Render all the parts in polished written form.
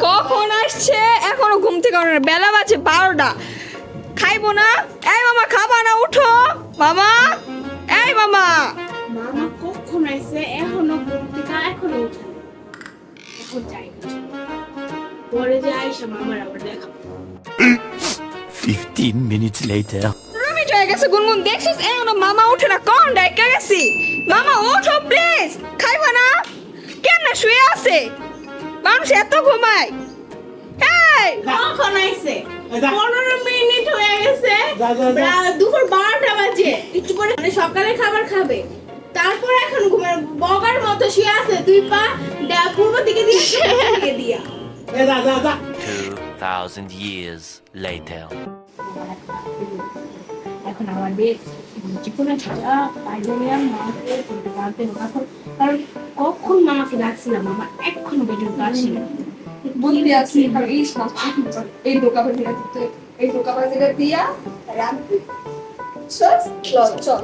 কখন আসছে এখনো ঘুম থেকে ওঠে না, বেলা বাজে 12টা। খাইবো না? এই মামা খাবা না? উঠো মামা, এই মামা। মামা কখন আইছে এখনো ঘুম থেকে এখনো উঠে না। এখন যাই পরে যে আইসা মামার আবার দেখা 15 minutes later. মিনিট হয়ে গেছে গুনগুন, দেখছিস এখনো মামা উঠে না। কোন ডাইকা গেছি? মামা ওঠো প্লিজ। খাইবা না? কেমনে শুয়ে আছে? মানুষ এত ঘুমায়। এই কখন আইছে 15 মিনিট হয়ে গেছে, দুপুর 12টা বাজে। একটু পরে মানে সকালে খাবার খাবে, তারপর এখন ঘুমের বগার মতো শুয়ে আছে, দুই পা পূর্ব দিকে দিয়ে দিয়া 2000 years later. এখন আমাদের জীবনে ছাড়া পাইলাম মাকে বলতে এখন কারণ কখন মামাকে ডাকছিলাম, মামা এখনো বেডরুম আসে না। বুদ্ধি আছে কারণ এই দোকানে এই দোকানে দিয়া চল।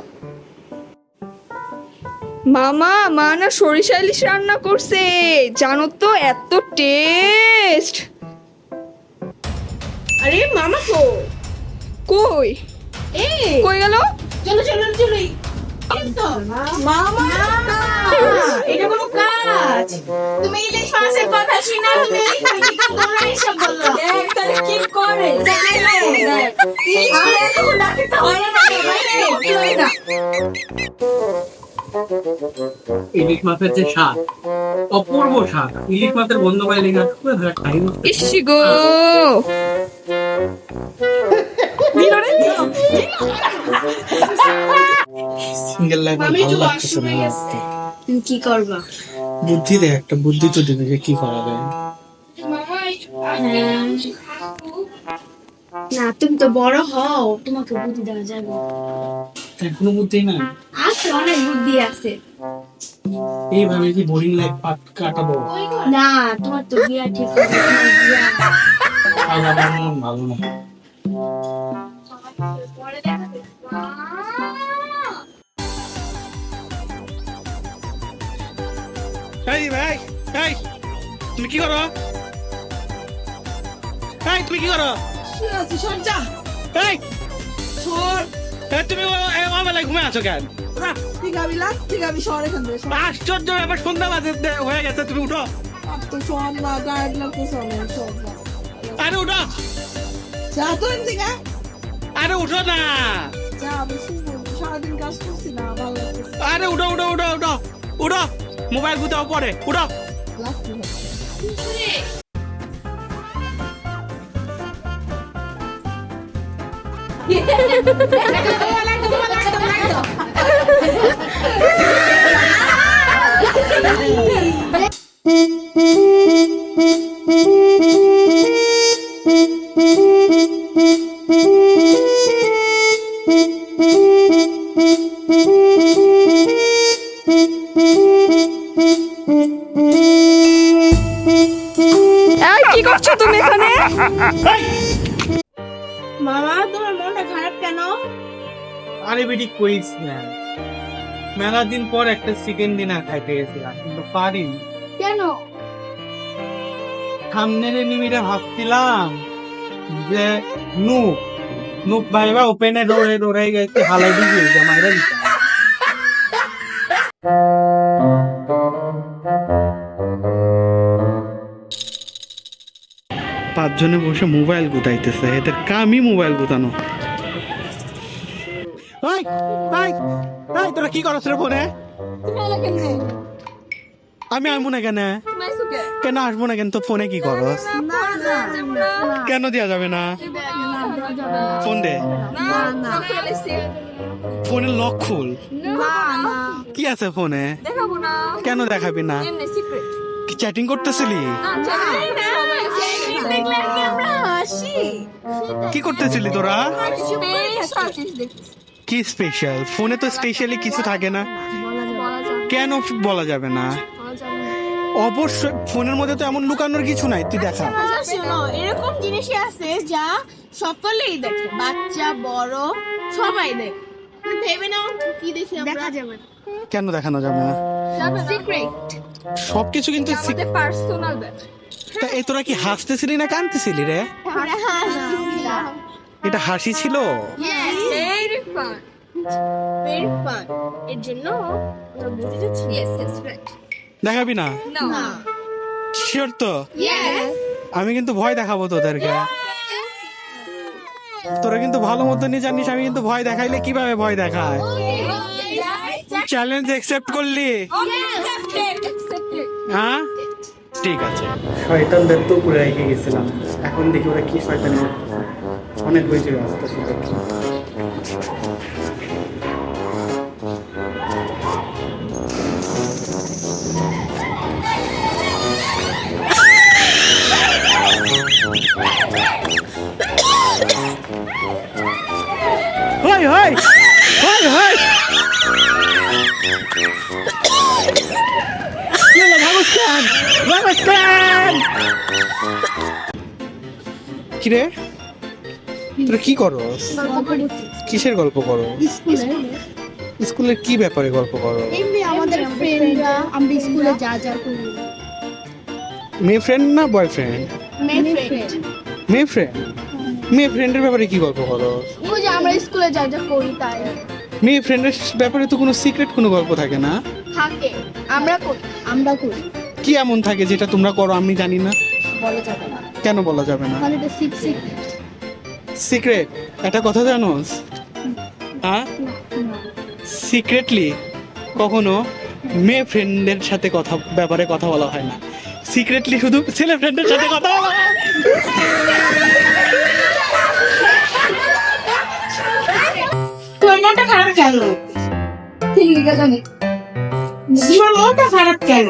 মামা মা না সরিষা ইলিশ রান্না করছে, জানো তো এত টেস্ট। আরে মামা কই এই কই গেল? চলো মামা এটা কোনো কাজ? তুমি ইলিশ মাছের কথা শুনা তুমি তোমরা এসব বললো। দেখ তাহলে কি করে, দেখ আরে এখন ডাকে তো হয় না ইলিশ মাছের যে স্বাদ, অপূর্ব স্বাদ। ইলিশ মাছের গন্ধ পাইলে না খাই না। ইসি গো। সিঙ্গেল লাইফ আমি ভালো তো লাগতেছে না। তুমি কি করবা? বুদ্ধি দে, একটা বুদ্ধি তো দিবি যে কি করা যায়। না তুমি তো বড় হও, তোমাকে বুদ্ধি দেওয়া যাবে। এখনো বুদ্ধি না, আছে অনেক বুদ্ধি আছে। এইভাবে কি বোরিং লাইফ কাটাবো? না তোমার তো বিয়া ঠিক হবে, বিয়া আজ আমার মন ভালো না। এই ভাই, এই তুমি কি করো? এই তুমি কি করো? এই তুমি বেলায় ঘুমে আছো কেন? আশ্চর্য ব্যাপার, সন্ধ্যা বাজে হয়ে গেছে, তুমি উঠো। আরে উঠো, আরে উঠো না, আরে উঠো উঠো উঠো উঠো উঠো, মোবাইল গুতাও পরে উঠো। এই কি করছো তুমি এখানে? মামা তোমার মনটা খারাপ কেন? আরে বেটি কইস না, মেলা দিন পর একটা চিকেন ডিনার খাইতে গেছিলাম, কিন্তু পারিনি। কেন? সামনে নিমিরে ভাবছিলাম যে নুপ ভাইবা ওপেনে দৌড়াই গেছে, হালাই দিয়ে জামাইরা দিতে। পাঁচজনে বসে মোবাইল গুতাইতেছে, এদের কামই মোবাইল গুতানো। তোরা কি করছ রে ফোনে? আমি আসবো না কেন? কেন আসবো না কেন? তো ফোনে কি করস? কেন দেওয়া যাবে না? ফোন দে, ফোনের লক খুল। কি আছে ফোনে? কেন দেখাবি না? কি চ্যাটিং করতেছিলি? কি করতেছিলি তোরা? কি স্পেশাল? ফোনে তো স্পেশালি কিছু থাকে না। কেন বলা যাবে না? অবশ্যই ফোনের মধ্যে তো এমন লুকানোর কিছু নাই, তুই দেখা। শোনো, এরকম জিনিসই আছে যা সকলেই দেখে, বাচ্চা বড় সবাই দেখে। ভেবে নাও কি দেখি আমরা? দেখা যাবে না। কেন দেখানো যাবে না? সিক্রেট। সবকিছু কিন্তু আমাদের পার্সোনাল ব্যাপার। তা এই তোরা কি হাসতেছিলি না কাঁদতেছিলি রে? আমরা হাসছিলাম। এটা হাসি ছিল? Yes, Very fun. very fun. এর জন্য আমরা বুঝে যাচ্ছি। Yes, yes, right. দেখাবি না? No. না। শিওর তো? Yes. আমি কিন্তু ভয় দেখাবো তোদেরকে। তোরা কিন্তু ভালো মতনই জানিস আমি কিন্তু ভয় দেখাইলে কিভাবে ভয় দেখায়। চ্যালেঞ্জ অ্যাকসেপ্ট করলি? হ্যাঁ ঠিক আছে। শয়তানদের তো পুরো রেখে গেছিলাম, এখন দেখি ওরা কি শয়তানি অনেক বেশি আসতেছে। হয় হয় হয় হয় কিরে তোরা কি করস? কিসের গল্প করো? স্কুলের কি ব্যাপারে গল্প করো? এমনি আমাদের ফ্রেন্ডরা আমরা স্কুলে যা যা করি। মেয়ে ফ্রেন্ড না বয়ফ্রেন্ড? মেয়ে ফ্রেন্ড। মেয়ে ফ্রেন্ড? মেয়ে ফ্রেন্ডের ব্যাপারে কি গল্প করো? ওই যে আমরা স্কুলে যা যা করি তাই মেয়ে ফ্রেন্ডের ব্যাপারে তো কোনো সিক্রেট কোনো গল্প থাকে না। থাকে। আমরা করি। আমরা করি। কি এমন থাকে যেটা তোমরা করো আমি জানি না? বলা যাবে না। কেন বলা যাবে না? মানে এটা সিক্রেট। সিক্রেট একটা কথা জানোস? হ্যাঁ সিক্রেটলি কখনো মেয়ে ফ্রেন্ডের সাথে কথা ব্যাপারে কথা বলা হয় না, সিক্রেটলি শুধু ছেলে ফ্রেন্ডের সাথে কথা বলা হয়। তোর মনটা খারাপ কেন? ঠিক আছে জানি। তোমার মনটা খারাপ কেন?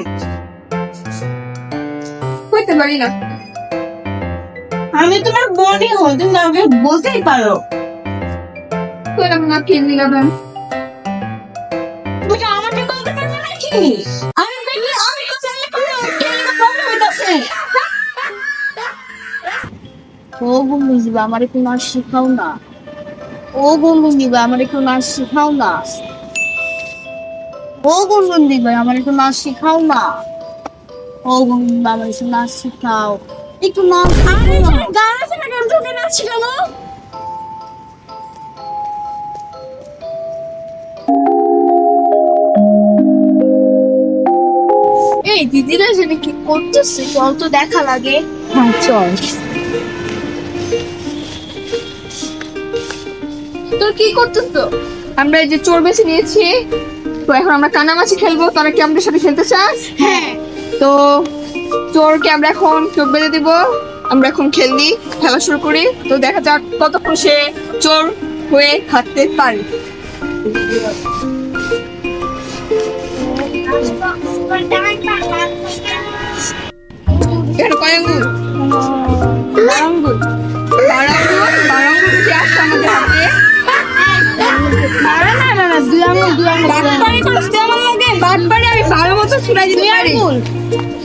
হইতে পারি না। আমি তোমার বোনই হই, তুমি আমাকে বলতেই পারো। কইলাম না ফিল দিলাম। তুমি কি আমাকে বলতে পারবে নাকি? আমি বললে আমি তো চাইলে পারো, কেন প্রবলেম হইতাছে? ও বন্ধু দিবা আমার একটু নাচ শেখাও না। ও বন্ধু দিবা আমার একটু নাচ শেখাও না। ও বন্ধু দিবা আমার একটু নাচ শেখাও না। ও বন্ধু দিবা আমার একটু নাচ শেখাও। একটু নাচ শেখাও না। গান আছে না, গান শুনে নাচ শেখাবো। এই দিদিরা সেটা কি করতেছে চল তো দেখা লাগে। হ্যাঁ চল। তোর কি করতেছ তো? আমরা এই যে চোর বেছে নিয়েছি, তো এখন আমরা কানামাছি খেলবো। তোরা কি আমাদের সাথে খেলতে চাস? হ্যাঁ তো চোরকে আমরা এখন চোখ বেঁধে দিব। আমরা এখন খেলা শুরু করি। তো দেখা যাক কতক্ষণ সে চোর হয়ে থাকতে পারে। এখানে কয় আঙ্গুল? আঙ্গুল বারাঙ্গুল যে আসছে আমাদের হাতে। না দুই আঙ্গুল বাটপাড়ি করছ তুই আমার লগে? বাটপাড়ি আমি ভালো মতো শুনাই দিতে পারি।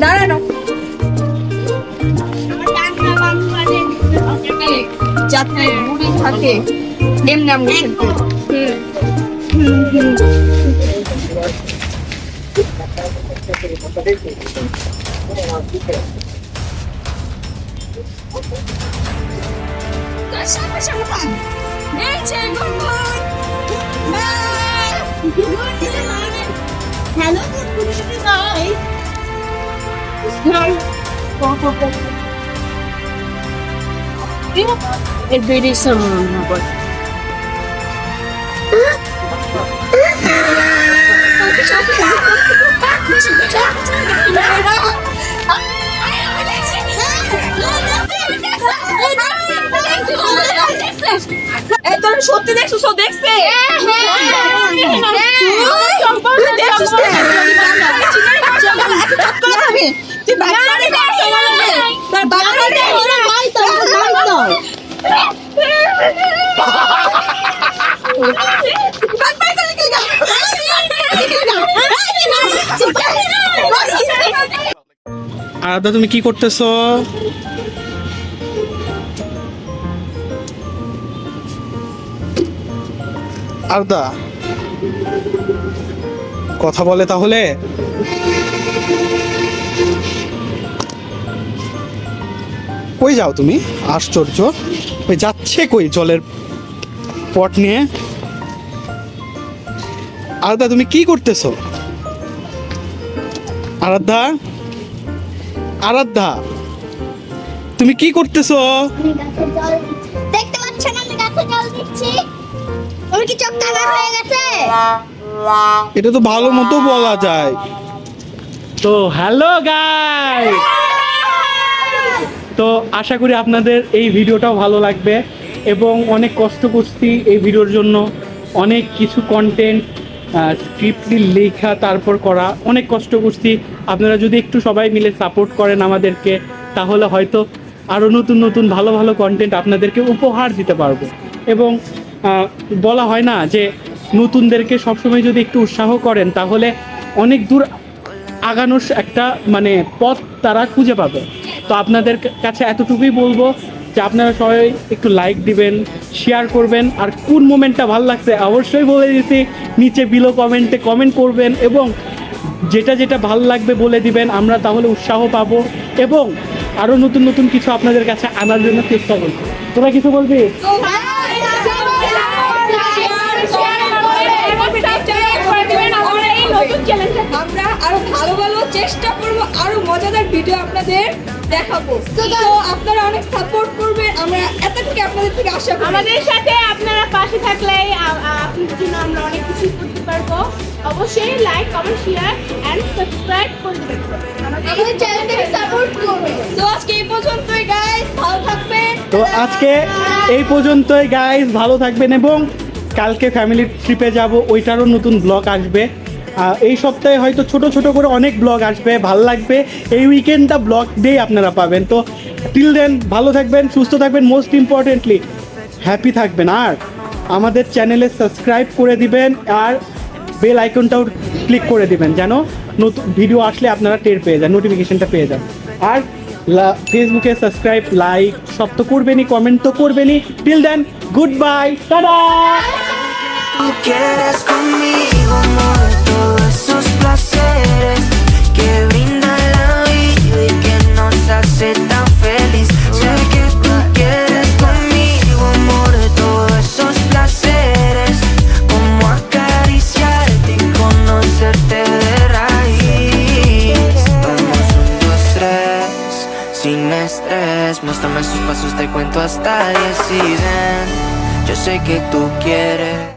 দাঁড়ানো যাতে বুড়ি থাকে এমনি আমি খেলতে। সামনে সামনে থাক। এই যে গুনগুন। হ্যালো ভাই এর বেডে সামনে বল এই তোর সত্যি দেখছিস? ও দেখছে? তুই বাটপাড়ি করছ আমার লগে? তোর বাটপাড়ি আদা তুমি কি করতেছো? আদা কথা বলে তাহলে। কই যাও তুমি? আশ্চর্য, ওই যাচ্ছে কই জলের পট নিয়ে? আরাধ্যা তুমি কি করতেছো? আরাধ্যা, আরাধ্যা তুমি কি করতেছো? দেখতে পাচ্ছেন আমি গাছে জল দিচ্ছি। ওর কি চোখ কানা হয়ে গেছে? এটা তো ভালো মতো বলা যায়। তো হ্যালো গাইস, তো আশা করি আপনাদের এই ভিডিওটাও ভালো লাগবে এবং অনেক কষ্ট করছি এই ভিডিওর জন্য, অনেক কিছু কন্টেন্ট স্ক্রিপ্টলি লেখা তারপর করা, অনেক কষ্ট করছি। আপনারা যদি একটু সবাই মিলে সাপোর্ট করেন আমাদেরকে, তাহলে হয়তো আরও নতুন নতুন ভালো ভালো কন্টেন্ট আপনাদেরকে উপহার দিতে পারবো। এবং বলা হয় না যে নতুনদেরকে সবসময় যদি একটু উৎসাহ করেন তাহলে অনেক দূর আগানোর একটা মানে পথ তারা খুঁজে পাবে। তো আপনাদের কাছে এতটুকুই বলবো যে আপনারা সবাই একটু লাইক দিবেন, শেয়ার করবেন, আর কোন মোমেন্টটা ভালো লাগছে অবশ্যই বলে দিছি নিচে বিলো কমেন্টে কমেন্ট করবেন, এবং যেটা যেটা ভালো লাগবে বলে দিবেন, আমরা তাহলে উৎসাহ পাবো এবং আরও নতুন নতুন কিছু আপনাদের কাছে আনার জন্য চেষ্টা করবো। তোরা কিছু বলবি? আমরা আরো ভালো ভালো চেষ্টা করব, আরো মজাদার ভিডিও আপনাদের দেখাবো। তো আপনারা অনেক সাপোর্ট করবেন, আমরা এতটুকু আপনাদের থেকে আশা করি। আমাদের সাথে আপনারা পাশে থাকলে আপনাদের জন্য আমরা অনেক কিছু করতে পারবো। অবশ্যই like, comment, share and subscribe করে দেবেন। আমাদের চ্যানেলটাকে সাপোর্ট করবেন। তো আজকে এই পর্যন্তই গাইস, ভালো থাকবেন। তো আজকে এই পর্যন্তই গাইস, ভালো থাকবেন এবং কালকে ফ্যামিলি ট্রিপে যাব, ওইটারও নতুন ব্লগ আসবে। এই সপ্তাহে হয়তো ছোট ছোট করে অনেক ব্লগ আসবে, ভালো লাগবে। এই উইকেন্ডটা ব্লগ ডেই আপনারা পাবেন। তো টিল দেন ভালো থাকবেন, সুস্থ থাকবেন, মোস্ট ইম্পর্টেন্টলি হ্যাপি থাকবেন। আর আমাদের চ্যানেলে সাবস্ক্রাইব করে দিবেন আর বেল আইকনটাও ক্লিক করে দিবেন যেন নতুন ভিডিও আসলে আপনারা টের পেয়ে যান, নোটিফিকেশনটা পেয়ে যান। আর ফেসবুকে সাবস্ক্রাইব, লাইক সব তো করবেনই, কমেন্ট তো করবেনই। Till then good bye, tata. Tú quieres conmigo, amor, todos esos placeres que brinda la vida y que nos hace tan feliz. Sé que tú quieres conmigo, amor, todos esos placeres, como acariciarte y conocerte de raíz. Vamos 1, 2, 3, sin estrés. Muéstrame sus pasos, te cuento hasta 10 y ven. Yo sé que tú quieres.